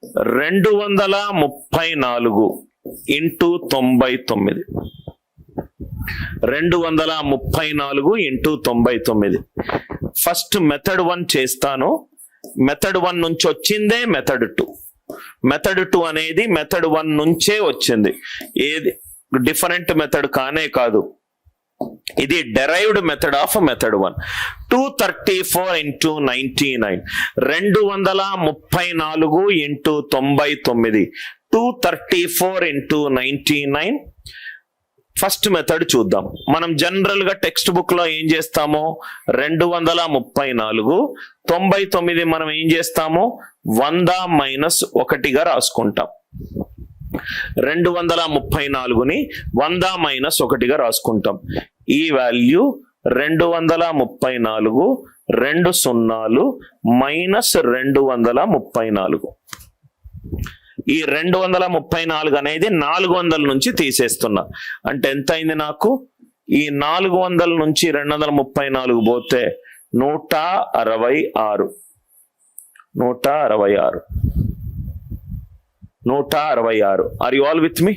234 into 99. 234 into 99. First method 1 చేస్తాను. Method 1 నుంచి వచ్చిందే మెథడ్ 2. మెథడ్ 2 అనేది మెథడ్ 1 నుంచే వచ్చింది. ఏది డిఫరెంట్ మెథడ్ కానే కాదు, ఇది derived method of method 1. 234 into 99. 234 into 99. 234 into 99. First method చూద్దాం. మనం జనరల్ గా టెక్స్ట్ బుక్ లో ఏం చేస్తాము, 234, 99 మనం ఏం చేస్తాము, 100 మైనస్ 1గా రాసుకుంటాం. 234ని 100 మైనస్ 1గా రాసుకుంటాం. ఈ వాల్యూ 234, 2 సున్నాలు మైనస్ 234. ఈ 234 అనేది 400 నుంచి తీసేస్తున్నా. అంటే ఎంత అయింది నాకు, ఈ 400 నుంచి 234 పోతే 166. 166. Are you all with me?